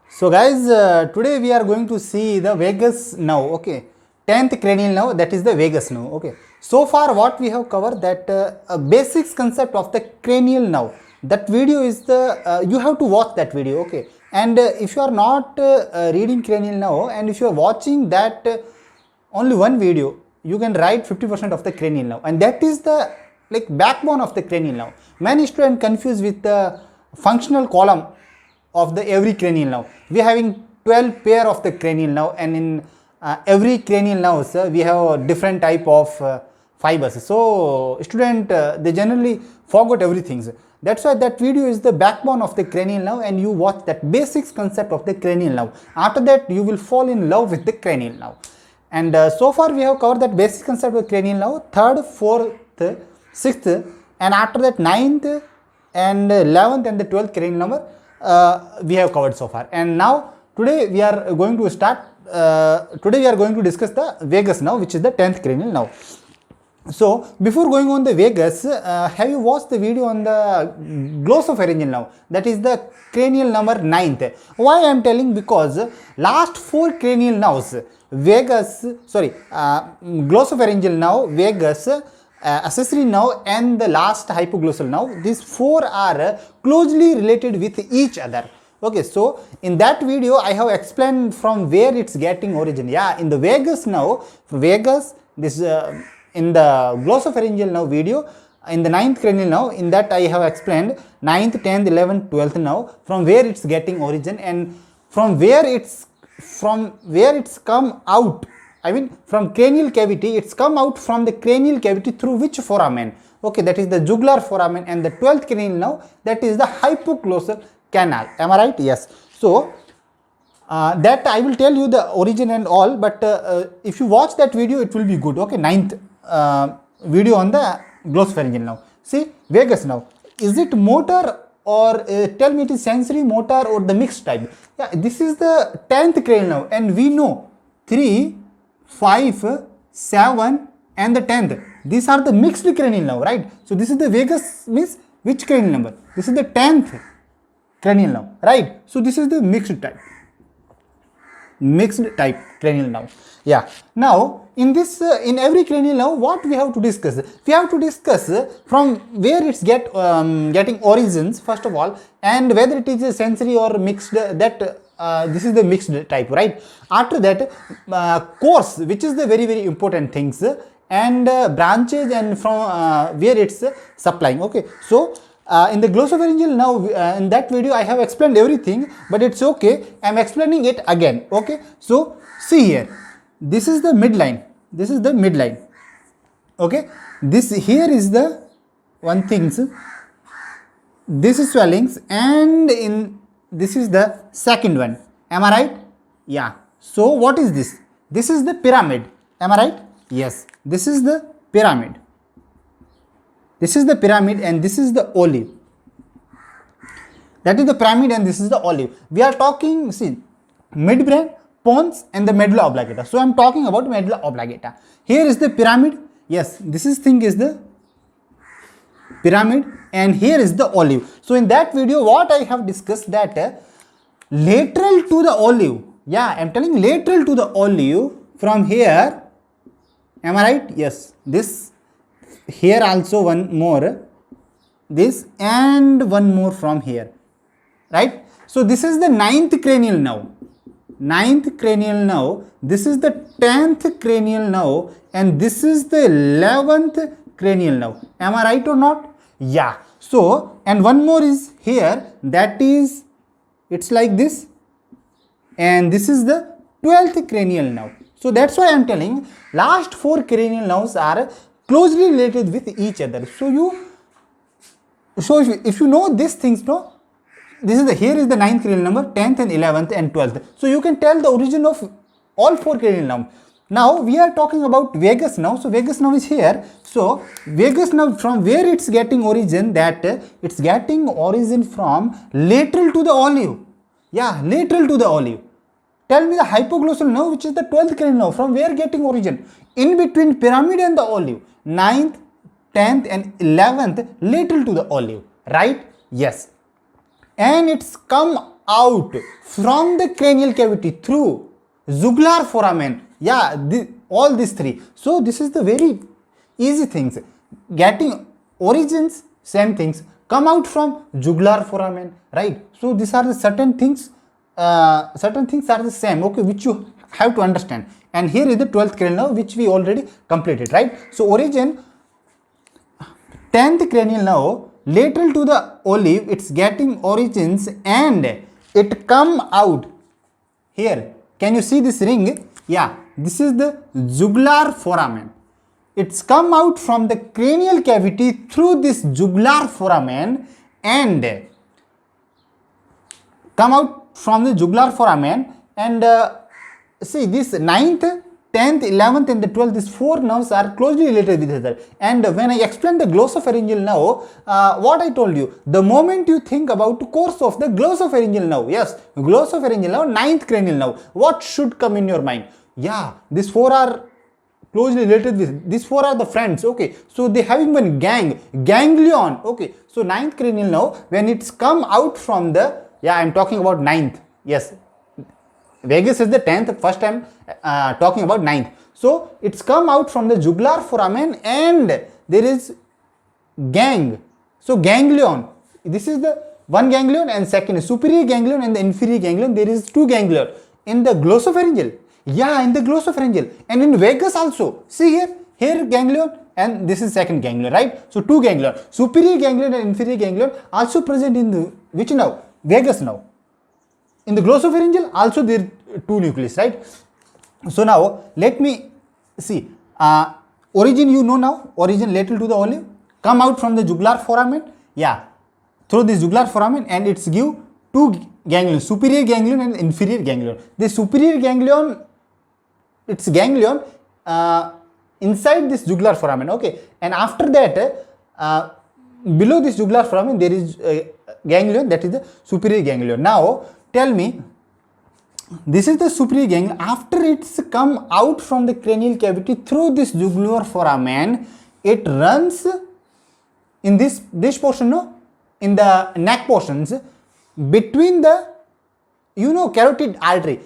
So guys, today we are going to see the vagus nerve, okay, 10th cranial nerve, that is the vagus nerve, okay. So far what we have covered that basics concept of the cranial nerve. That video is the, you have to watch that video, okay. And if you are not reading cranial nerve and if you are watching that only one video, you can write 50% of the cranial nerve, and that is the like backbone of the cranial nerve. Many students confuse with the functional column of the every cranial nerve. We are having 12 pair of the cranial nerve, and in every cranial nerve we have a different type of fibers. So student they generally forgot everything. That's why that video is the backbone of the cranial nerve, and you watch that basics concept of the cranial nerve. After that you will fall in love with the cranial nerve. And so far we have covered that basic concept of cranial nerve, 3rd, 4th, 6th, and after that 9th and 11th and the 12th cranial nerve we have covered so far. And now today we are going to start, today we are going to discuss the vagus nerve, which is the 10th cranial nerve. So before going on the vagus, have you watched the video on the glossopharyngeal nerve, that is the cranial number 9th? Why I am telling? Because last 4 cranial nerves, vagus, glossopharyngeal nerve, vagus, accessory nerve and the last hypoglossal nerve, these 4 are closely related with each other. Okay, so in that video I have explained from where it's getting origin. Yeah, in the vagus nerve, vagus, this in the glossopharyngeal nerve video, in the 9th cranial nerve, in that I have explained 9th, 10th, 11th, 12th nerve, from where it's getting origin and from where it's come out. I mean, from cranial cavity, it's come out from the cranial cavity through which foramen? Okay, that is the jugular foramen, and the 12th cranial nerve, that is the hypoglossal canal. Am I right? Yes. So that I will tell you the origin and all, but if you watch that video, it will be good. Okay, 9th video on the glossopharyngeal nerve. See, vagus nerve, is it motor or tell me it is sensory, motor or the mixed type? Yeah, this is the 10th cranial nerve, and we know 3, 5, 7 and the 10th. These are the mixed cranial nerve, right? So this is the vagus, means which cranial number? This is the 10th cranial nerve, right? So this is the mixed type cranial nerve. Yeah. Now in this in every cranial nerve, what we have to discuss? We have to discuss from where it's getting origins first of all, and whether it is a sensory or mixed, that this is the mixed type, right? After that course, which is the very important things, and branches, and from where it's supplying. Okay, so in the glossopharyngeal nerve, in that video I have explained everything, but it's okay, I am explaining it again. Okay, so see here, this is the midline, this is the midline. Okay, this here is the one things, this is swellings, and in this is the second one. Am I right? Yeah. So what is this? This is the pyramid. Am I right? Yes, this is the pyramid. This is the pyramid and this is the olive. That is the pyramid and this is the olive. We are talking, see, midbrain, pons and the medulla oblongata. So I am talking about medulla oblongata. Here is the pyramid. Yes, this is thing is the pyramid, and here is the olive. So in that video what I have discussed, that lateral to the olive. Yeah, I am telling lateral to the olive from here. Am I right? Yes. This here also one more, this and one more from here, right? So this is the 9th cranial nerve. 9th cranial nerve. This is the 10th cranial nerve, and this is the 11th cranial nerve. Am I right or not? Yeah. So, and one more is here, that is, it's like this, and this is the 12th cranial nerve. So that's why I am telling last 4 cranial nerves are closely related with each other. So if you know these things, no, this is the, here is the 9th cranial number, 10th and 11th and 12th. So you can tell the origin of all 4 cranial nerves. Now we are talking about vagus nerve. So vagus nerve is here. So vagus nerve, from where it's getting origin, that it's getting origin from lateral to the olive. Yeah, lateral to the olive. Tell me the hypoglossal nerve, which is the 12th cranial nerve, from where getting origin? In between pyramid and the olive. 9th, 10th and 11th lateral to the olive, right? Yes. And it's come out from the cranial cavity through jugular foramen. Yeah, all these three. So this is the very easy things. Getting origins, same things, come out from jugular foramen, right? So these are the certain things are the same, okay, which you have to understand. And here is the 12th cranial nerve, which we already completed, right? So origin, 10th cranial nerve, lateral to the olive, it's getting origins and it come out here. Can you see this ring? Yeah, this is the jugular foramen. It's come out from the cranial cavity through this jugular foramen and come out from the jugular foramen and see this 9th, 10th, 11th and the 12th, these four nerves are closely related with each other. And when I explained the glossopharyngeal nerve, what I told you, the moment you think about course of the glossopharyngeal nerve, yes, glossopharyngeal nerve, 9th cranial nerve, what should come in your mind? Yeah, these four are closely related with, these four are the friends, okay, so they having one ganglion, okay, so 9th cranial nerve, when it's come out from the, yeah, I'm talking about 9th, yes, vagus is the 10th, first time talking about 9th. So it's come out from the jugular foramen and there is so ganglion, this is the one ganglion and second is superior ganglion and the inferior ganglion, there is two ganglion in the glossopharyngeal, yeah, in the glossopharyngeal and in vagus also, see here ganglion and this is second ganglion, right? So two ganglion, superior ganglion and inferior ganglion also present in the which nerve? Vagus nerve. In the glossopharyngeal also there are two nucleus, right? So now let me see, origin you know now, origin lateral to the olive, come out from the jugular foramen, yeah, through this jugular foramen and it's give two ganglion, superior ganglion and inferior ganglion. The superior ganglion, it's ganglion inside this jugular foramen, okay, and after that below this jugular foramen there is ganglion, that is the superior ganglion. Now tell me, this is the superior ganglion, after it's come out from the cranial cavity through this jugular foramen, it runs in this portion, no, in the neck portions between the, you know, carotid artery,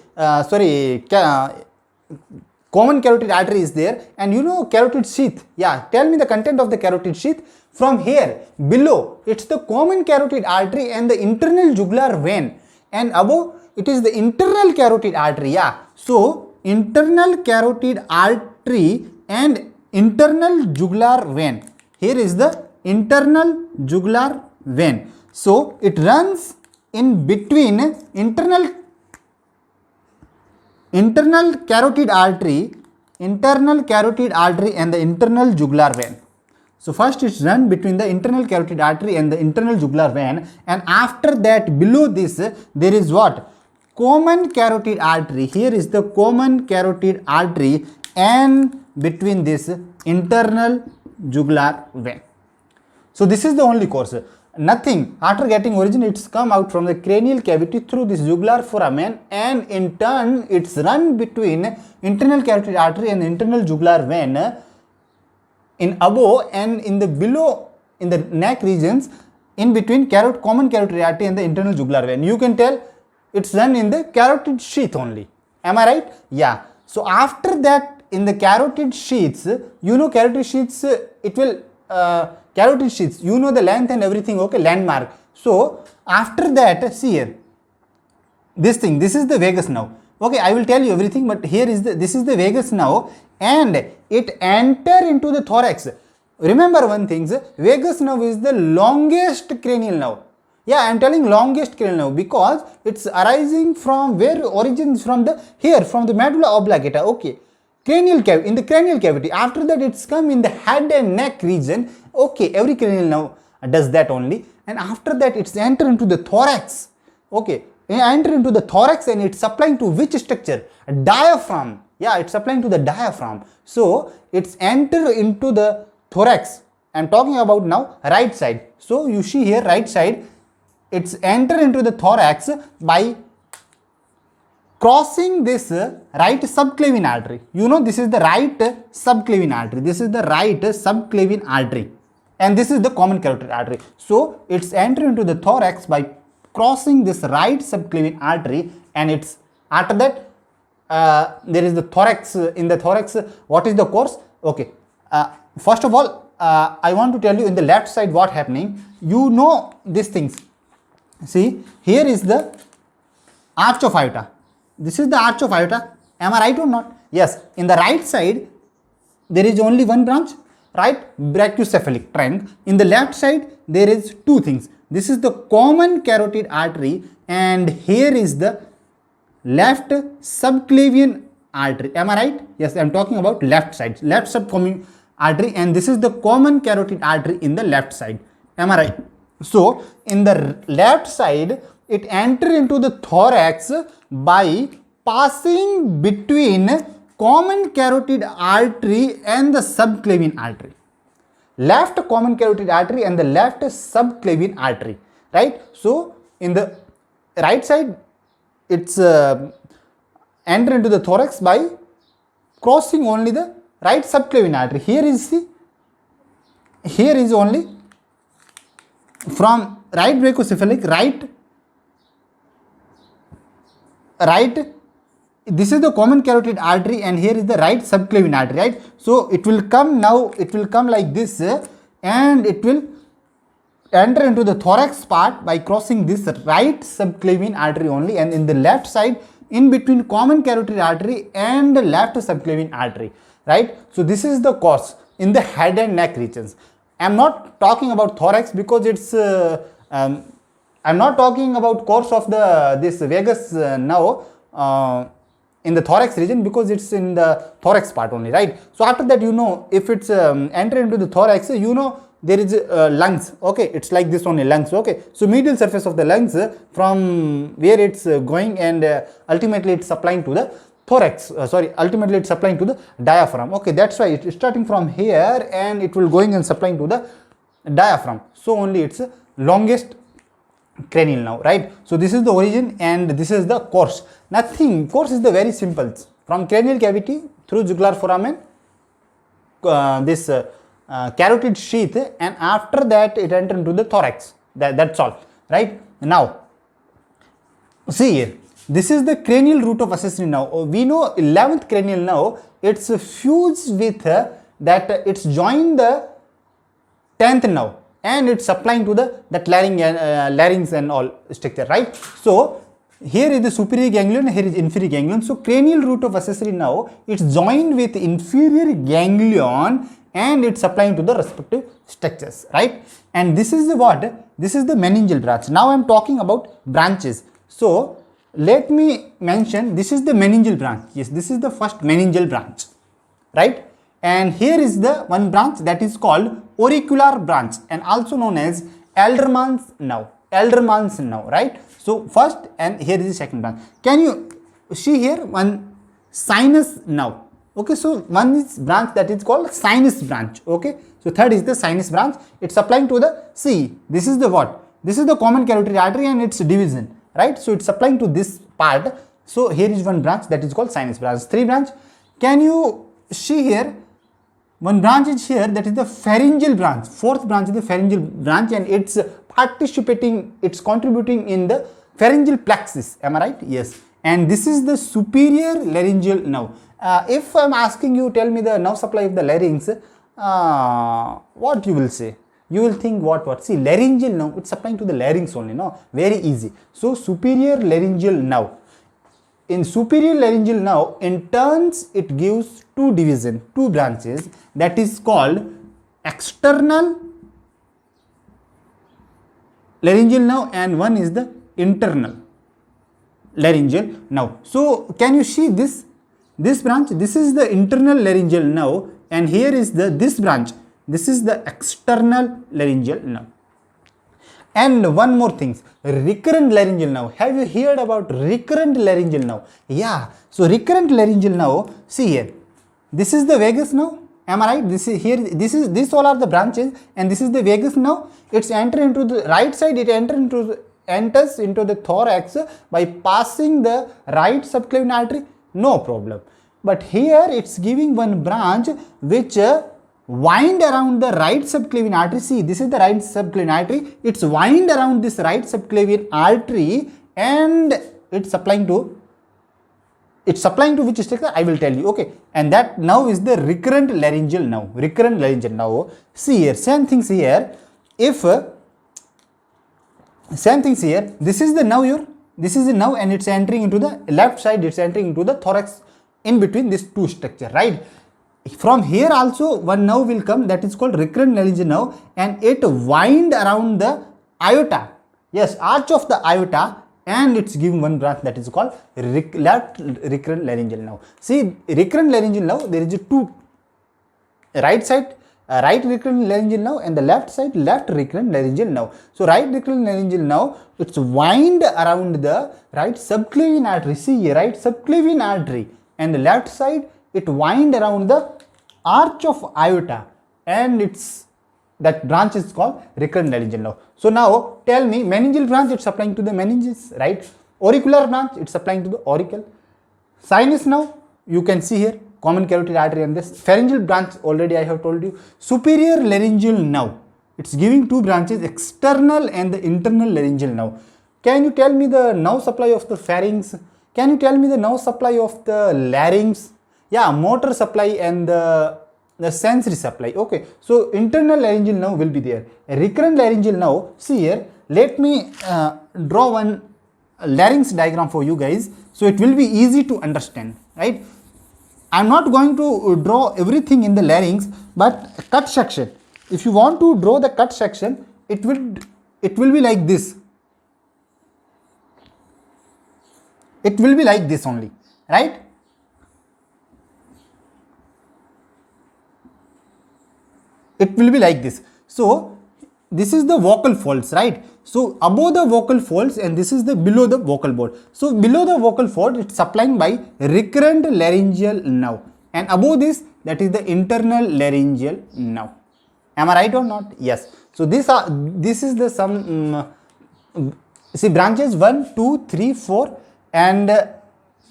common carotid artery is there and you know carotid sheath, yeah, tell me the content of the carotid sheath. From here below it's the common carotid artery and the internal jugular vein, and above it is the internal carotid artery, yeah, so internal carotid artery and internal jugular vein, here is the internal jugular vein, so it runs in between internal carotid artery and the internal jugular vein. So first it's run between the internal carotid artery and the internal jugular vein, and after that below this there is what? Common carotid artery. Here is the common carotid artery and between this internal jugular vein. So this is the only course. Nothing. After getting origin, it's come out from the cranial cavity through this jugular foramen and in turn it's run between internal carotid artery and internal jugular vein in above and in the below in the neck regions in between common carotid artery and the internal jugular vein. You can tell it's run in the carotid sheath only. Am I right? Yeah. So after that in the carotid sheaths, you know carotid sheaths, it will carotid sheaths, you know the length and everything, okay, landmark. So after that, see here, this thing, this is the vagus nerve. Okay, I will tell you everything, but here is this is the vagus nerve and it enter into the thorax. Remember one thing, vagus nerve is the longest cranial nerve. Yeah, I am telling longest cranial nerve because it's arising from where origins from the here from the medulla oblongata. Okay, cranial cavity, in the cranial cavity. After that, it's come in the head and neck region. Okay, every cranial nerve does that only, and after that, it's enter into the thorax. Okay, enter into the thorax and it's supplying to which structure? A diaphragm. Yeah, it's supplying to the diaphragm. So it's enter into the thorax. I'm talking about now right side. So you see here right side. It's enter into the thorax by crossing this right subclavian artery. You know this is the right subclavian artery. This is the right subclavian artery. And this is the common carotid artery. So it's enter into the thorax by crossing this right subclavian artery, and it's after that there is the thorax. In the thorax, what is the course? Okay, first of all, I want to tell you in the left side what happening. You know these things. See, here is the arch of aorta. This is the arch of aorta. Am I right or not? Yes. In the right side, there is only one branch, right? Brachiocephalic trunk. In the left side, there is two things. This is the common carotid artery, and here is the left subclavian artery. Am I right? Yes, I am talking about left side, left subclavian artery, and this is the common carotid artery in the left side. Am I right? So, in the left side, it enters into the thorax by passing between common carotid artery and the subclavian artery. Left common carotid artery and the left subclavian artery, right? So, in the right side, it's enter into the thorax by crossing only the right subclavian artery. Here is only from right brachiocephalic, right, this is the common carotid artery, and here is the right subclavian artery, right? So it will come now, it will come like this, and it will enter into the thorax part by crossing this right subclavian artery only, and in the left side, in between common carotid artery and the left subclavian artery, right? So this is the course in the head and neck regions. I am not talking about thorax because it's I am not talking about course of this vagus now in the thorax region, because it's in the thorax part only, right? So after that, you know, if it's enter into the thorax, you know, there is lungs. Okay, it's like this only, lungs. Okay, so medial surface of the lungs, from where it's going, and ultimately it's supplying to the thorax, ultimately it's supplying to the diaphragm. Okay, that's why it's starting from here and it will going and supplying to the diaphragm. So only it's longest cranial nerve, right? So this is the origin and this is the course. Nothing, course is the very simple, from cranial cavity through jugular foramen, this carotid sheath, and after that it enters into the thorax. That's all, right? Now see here, this is the cranial root of accessory nerve. We know 11th cranial nerve, it's fused with that, it's joined the 10th nerve, and it's supplying to that larynx and all structure, right? So here is the superior ganglion, here is inferior ganglion. So cranial root of accessory nerve, it's joined with inferior ganglion and it's supplying to the respective structures, right? And this is the what? This is the meningeal branch. Now I am talking about branches. So let me mention, this is the meningeal branch. Yes, this is the first meningeal branch, right? And here is the one branch that is called auricular branch, and also known as Elderman's nerve. Elderman's nerve, right? So first, and here is the second branch. Can you see here one sinus nerve? Okay, so one is branch that is called sinus branch. Okay, so third is the sinus branch. It's supplying to the, see, this is the what? This is the common carotid artery and its division, right? So it's supplying to this part. So here is one branch that is called sinus branch. Three branch. Can you see here? One branch is here, that is the pharyngeal branch. Fourth branch is the pharyngeal branch, and it's participating, it's contributing in the pharyngeal plexus. Am I right? Yes. And this is the superior laryngeal nerve. If I'm asking you, tell me the nerve supply of the larynx, what you will say? You will think what? See, laryngeal nerve, it's supplying to the larynx only, no? Very easy. So superior laryngeal nerve. In superior laryngeal nerve, in turns, it gives two divisions, two branches, that is called external laryngeal nerve, and one is the internal laryngeal nerve. So can you see this branch? This is the internal laryngeal nerve, and here is this branch. This is the external laryngeal nerve. And one more thing, recurrent laryngeal nerve. Have you heard about recurrent laryngeal nerve? Yeah. So recurrent laryngeal nerve, see here, this is the vagus nerve. Am I right? This is here. This all are the branches, and this is the vagus nerve. It's enter into the right side. It enters into the thorax by passing the right subclavian artery. No problem. But here it's giving one branch which wind around the right subclavian artery. See, this is the right subclavian artery. It's wind around this right subclavian artery and it's supplying to which structure I will tell you. Okay, and that now is the recurrent laryngeal nerve. Recurrent laryngeal nerve. See here, same things here. If same things here, this is the nerve here. This is the nerve and it's entering into the left side. It's entering into the thorax in between these two structure, right? From here also one nerve will come, that is called recurrent laryngeal nerve, and it wind around the aorta. Yes, arch of the aorta, and it's giving one branch that is called left recurrent laryngeal nerve. See, recurrent laryngeal nerve, there is a two, right side right recurrent laryngeal nerve and the left side left recurrent laryngeal nerve. So right recurrent laryngeal nerve, it's wind around the right subclavian artery. See here, right subclavian artery, and the left side it wind around the arch of aorta, and it's that branch is called recurrent laryngeal nerve. So now tell me, meningeal branch, it's supplying to the meninges, right? Auricular branch, it's supplying to the auricle. Sinus nerve, you can see here, common carotid artery and this. Pharyngeal branch, already I have told you. Superior laryngeal nerve, it's giving two branches, external and the internal laryngeal nerve. Can you tell me the nerve supply of the pharynx? Can you tell me the nerve supply of the larynx? Yeah, motor supply and the sensory supply. Okay, so internal laryngeal nerve will be there. A recurrent laryngeal nerve, see here, let me draw one larynx diagram for you guys, so it will be easy to understand, right? I am not going to draw everything in the larynx, but cut section, if you want to draw the cut section, it will be like this. It will be like this only, right? It will be like this. So this is the vocal folds, right? So above the vocal folds, and this is the below the vocal board. So below the vocal fold, it's supplying by recurrent laryngeal nerve, and above this, that is the internal laryngeal nerve. Am I right or not? Yes. So this is the some see branches 1, 2, 3, 4, and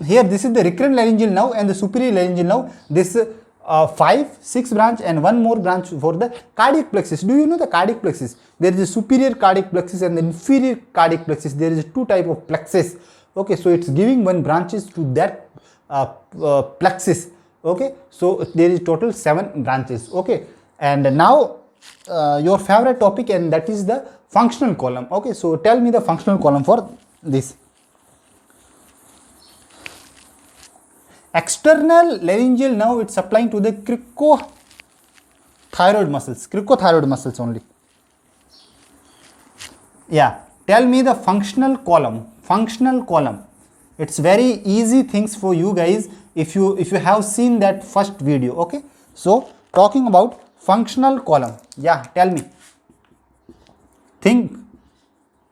here this is the recurrent laryngeal nerve and the superior laryngeal nerve. This 5, 6 branch and one more branch for the cardiac plexus. Do you know the cardiac plexus? There is a superior cardiac plexus and the inferior cardiac plexus. There is two type of plexus. Okay, so it's giving one branches to that plexus. Okay, so there is total 7 branches. Okay, and now your favorite topic, and that is the functional column. Okay, so tell me the functional column for this. External laryngeal nerve, it's supplying to the cricothyroid muscles only. Yeah, tell me the functional column. It's very easy things for you guys if you have seen that first video. Okay, so talking about functional column. Yeah, tell me. Think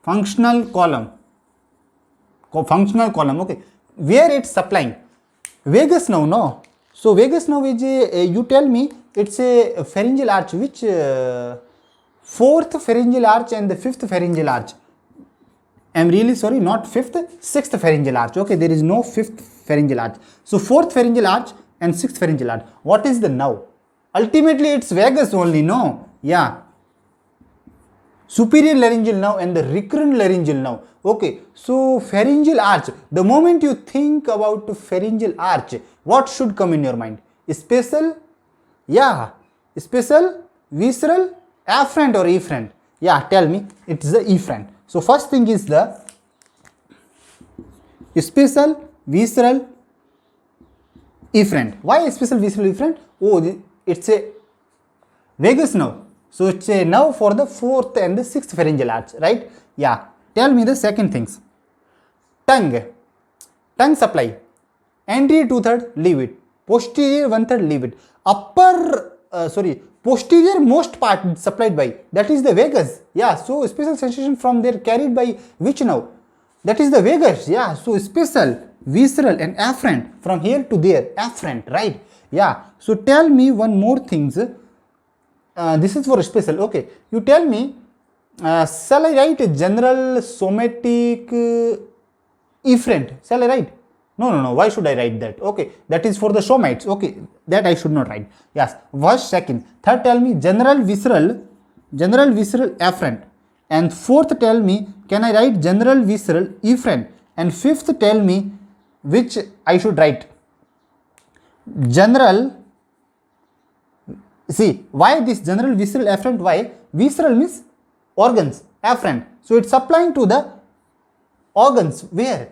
functional column. Okay, where it's supplying? Vagus nerve, no? So vagus nerve is you tell me, it's a pharyngeal arch, which 4th pharyngeal arch and the 5th pharyngeal arch. I am really sorry, not 5th, 6th pharyngeal arch. Okay, there is no 5th pharyngeal arch. So 4th pharyngeal arch and 6th pharyngeal arch. What is the nerve? Ultimately it's vagus only, no? Yeah. Superior laryngeal nerve and the recurrent laryngeal nerve. Okay, so pharyngeal arch. The moment you think about pharyngeal arch, what should come in your mind? Spatial? Yeah. Spatial, visceral, afferent or efferent? Yeah, tell me. It's the efferent. So first thing is the spatial, visceral, efferent. Why spatial, visceral, efferent? Oh, it's a vagus nerve. So it's a nerve for the 4th and the 6th pharyngeal arch, right? Yeah. Tell me the second things. Tongue supply. Anterior 2/3, leave it. Posterior 1/3, leave it. Posterior most part supplied by, that is the vagus. Yeah, so spatial sensation from there carried by which nerve? That is the vagus. Yeah, so spatial, visceral and afferent, from here to there, afferent, right? Yeah, so tell me one more things. This is for spatial. Okay, you tell me, shall I write general, somatic, efferent? Shall I write? No. Why should I write that? Okay, that is for the somites. Okay, that I should not write. Yes, first, second, third tell me general visceral afferent, and fourth tell me can I write general visceral efferent, and fifth tell me which I should write. General. See why this general visceral afferent? Why? Visceral means organs, afferent. So it's supplying to the organs where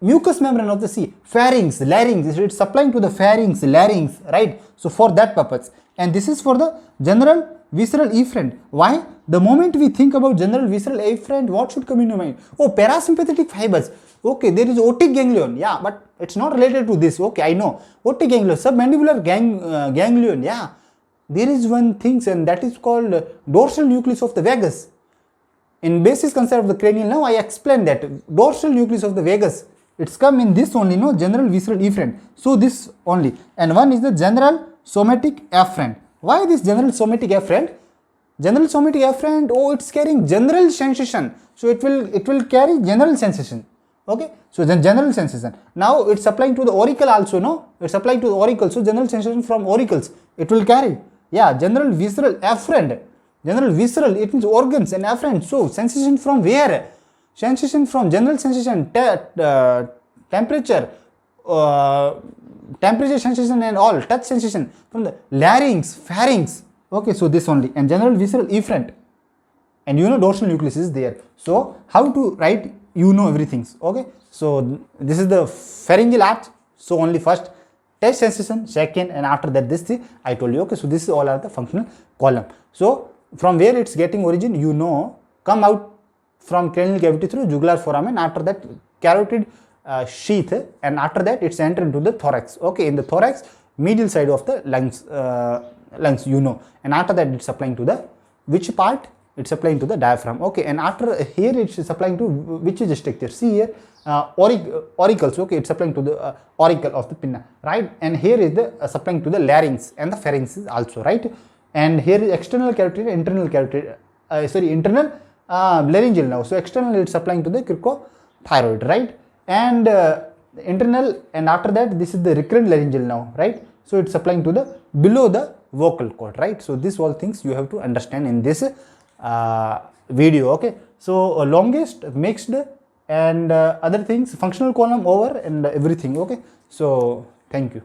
mucous membrane of the pharynx, larynx. It's supplying to the pharynx, larynx, right? So for that purpose, and this is for the general visceral efferent. Why? The moment we think about general visceral efferent, what should come in your mind? Oh, parasympathetic fibers. Okay, there is otic ganglion. Yeah, but it's not related to this. Okay, I know. Otic ganglion, submandibular ganglion. Yeah, there is one thing, and that is called dorsal nucleus of the vagus. In basic concept of the cranial nerve, I explained that dorsal nucleus of the vagus. It's come in this only, no, general visceral efferent. So this only, and one is the general somatic afferent. Why this general somatic afferent? General somatic afferent. Oh, it's carrying general sensation. So it will carry general sensation. Okay. So then general sensation. Now it's supplying to the auricle also. No, it's supplying to the auricle. So general sensation from auricles it will carry. Yeah, general visceral afferent. General visceral, it means organs and afferent. So sensation from where? Sensation from general sensation, temperature, temperature sensation and all, touch sensation from the larynx, pharynx. Okay, so this only, and general visceral efferent. And you know dorsal nucleus is there. So how to write? You know everything. Okay, so this is the pharyngeal arch. So only first touch sensation, second, and after that this thing I told you. Okay, so this is all are the functional column. So from where it's getting origin, you know, come out from cranial cavity through jugular foramen, after that carotid sheath, and after that it's entered into the thorax. Okay, in the thorax, medial side of the lungs, you know, and after that it's supplying to the which part? It's supplying to the diaphragm. Okay, and after here it's supplying to which is the structure? See here, auricles. Okay, it's supplying to the auricle of the pinna, right? And here is the supplying to the larynx and the pharynx also, right? And here is external carotid, internal carotid, internal laryngeal now. So external it's supplying to the cricothyroid, right? And internal, and after that this is the recurrent laryngeal now, right? So it's supplying to the below the vocal cord, right? So these all things you have to understand in this video. Okay, so longest, mixed, and other things, functional column over, and everything. Okay, so thank you.